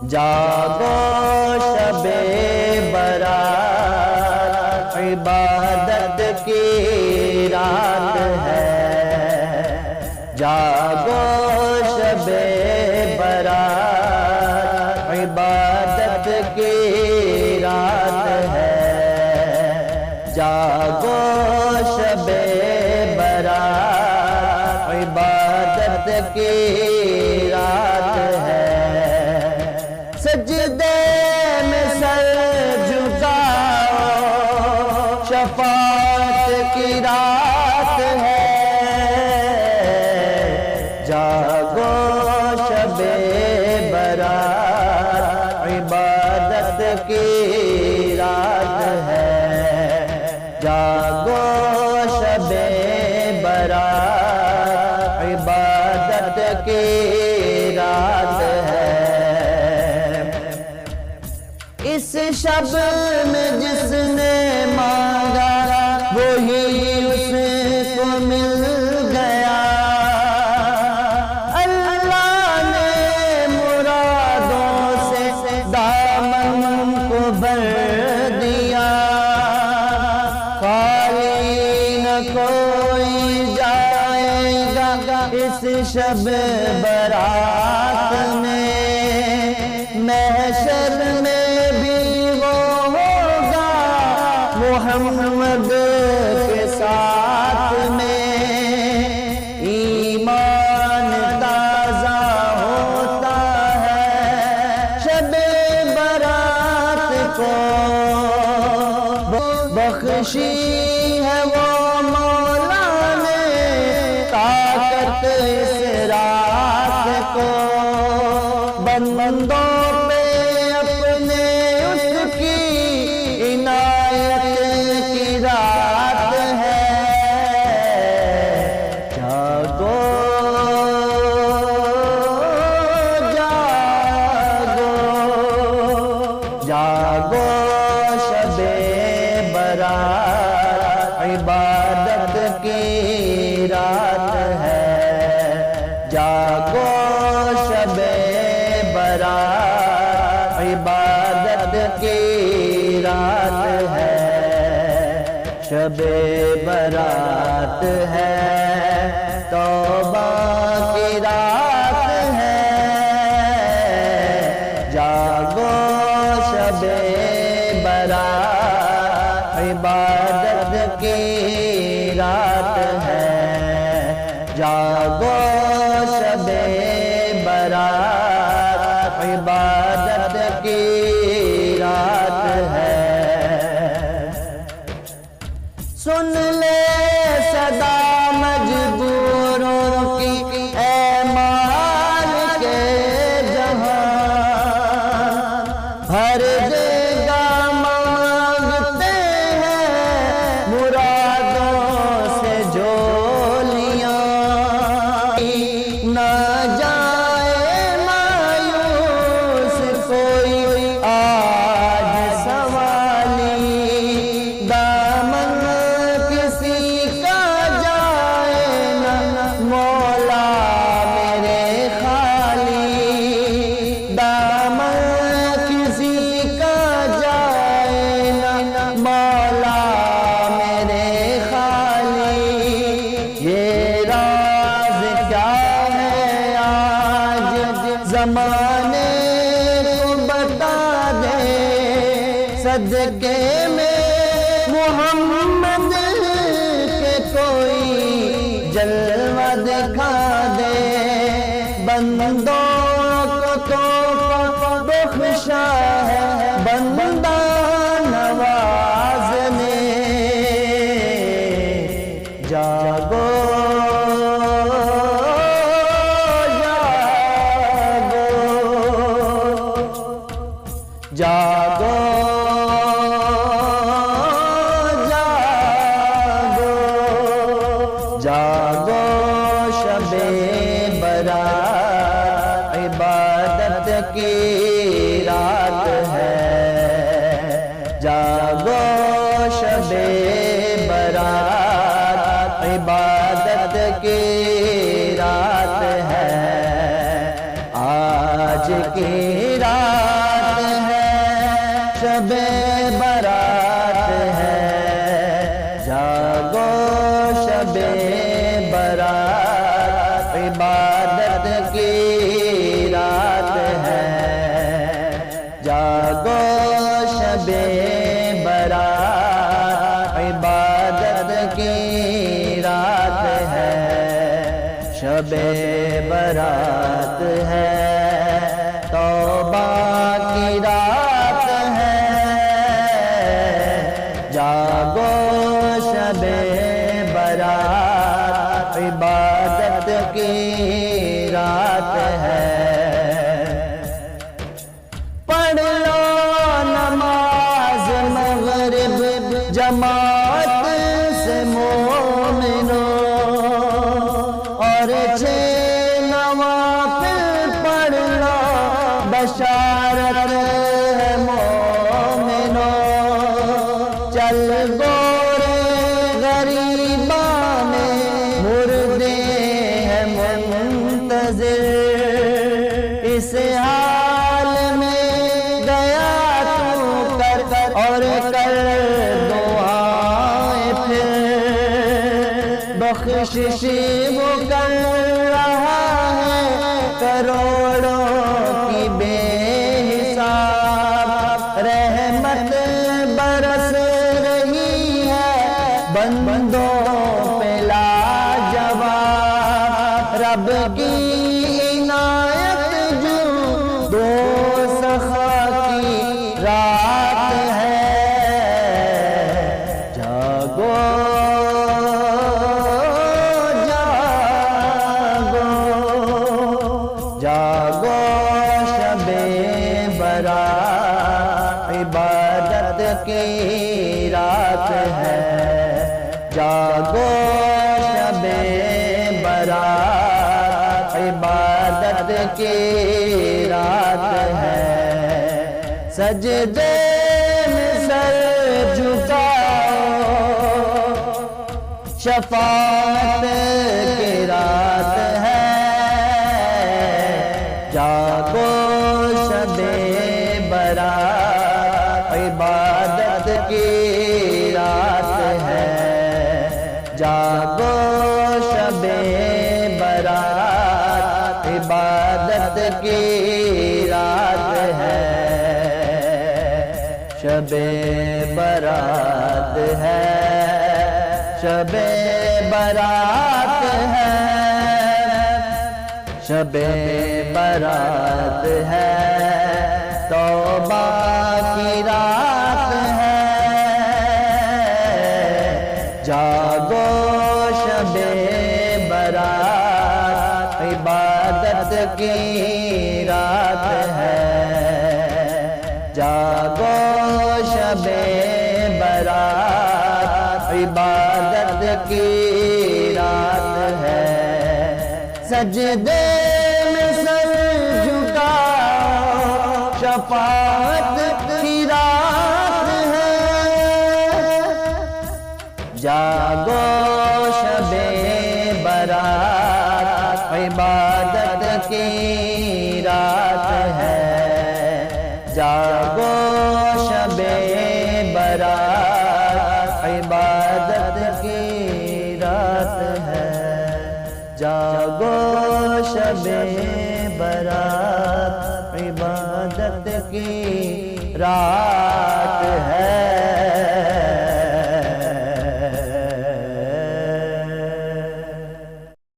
جاگو شب برات عبادت کی رات ہے، جاگو شب برات عبادت کی رات ہے، جاگو شب برات عبادت کی رات ہے، سجدے میں سر جھکاؤ شفاعت کی رات ہے، جاگو شب برات عبادت کی رات ہے، جاگو شب برات عبادت کی رات ہے، اس شب میں جس نے مانگا وہی اس کو مل گیا، اللہ نے مرادوں سے دامن کو بھر دیا، خالی نہ کوئی جائے گا اس شب برات میں، محشر میں بھی وہ ہوگا محمد کے ساتھ میں، ایمان تازہ ہوتا ہے شب برات کو، بخشی ہے وہ مولا نے طاقت اس رات کو، بندوں پہ اپنے اس کی عنایت کی رات ہے، جاگو جاگو جاگو شب برات عبادت کی رات ہے، جاگو شب برات عبادت کی رات ہے، شب برات ہے، توبہ کی رات ہے، جاگو شب برات عبادت کی رات ہے، جاگو شب برات عبادت کی رات ہے، سن لے صدا مجبوروں کی اے مالک جہاں، بھر دے گا مانگتے ہیں مرادوں سے جھولیاں، نہ جائے مایوس کوئی آج سوالی، دامن کسی کا جائے نہ مولا میرے خالی، دامن کسی کا جائے نہ مولا میرے خالی، یہ راز کیا ہے آج زمانے کو بتا دے، صدقے میں محمد کے کوئی جلوہ دکھا دے، بندوں کو تو بخشا ہے بندہ نواز نے، جاگو جاگو جاگو جاگو شب برات عبادت کی رات ہے، جاگو شب برات عبادت کی رات ہے، آج کی رات ہے، شب برات ہے، جاگو شب برات عبادت کی رات ہے، جاگو شب برات عبادت کی رات ہے، شب برات ہے، توبہ کی رات ہے، جاگو شب برات عبادت کی رات ہے، پڑھ لو نماز مغرب جماعت سے مومنوں، اور 6 نوافل پڑھ لو بشارت ہے مومنوں، چل گورے غریباں میں مردے ہیں منتظر، اس حال میں گیا تو کر اور کر دعائیں پھر، بخشش وہ کر رہا ہے کروڑوں کی بے حساب، رحمت برس رہی ہے بندوں پہ لاجواب، رب کی عنایت جو دو سخا کی رات ہے، جاگو جاگو شب برات عبادت کی رات ہے، جاگو شب برات عبادت کی رات ہے، سجدے میں سر جھکاؤ، شفاعت کی رات ہے، جاگو شب برات عبادت کی رات ہے، جاگو شب برات عبادت کی رات ہے، شب برات ہے، شب برات ہے، شب برات ہے، توبہ کی رات ہے، جاگو شب برات عبادت کی رات ہے، جاگو شب برات عبادت کی رات ہے، سجدے میں سر جھکاؤ، شفاعت کی رات ہے، جاگو شب برات عبادت کی رات ہے، جاگو شب برات عبادت کی رات ہے، جاگو شب برات عبادت کی رات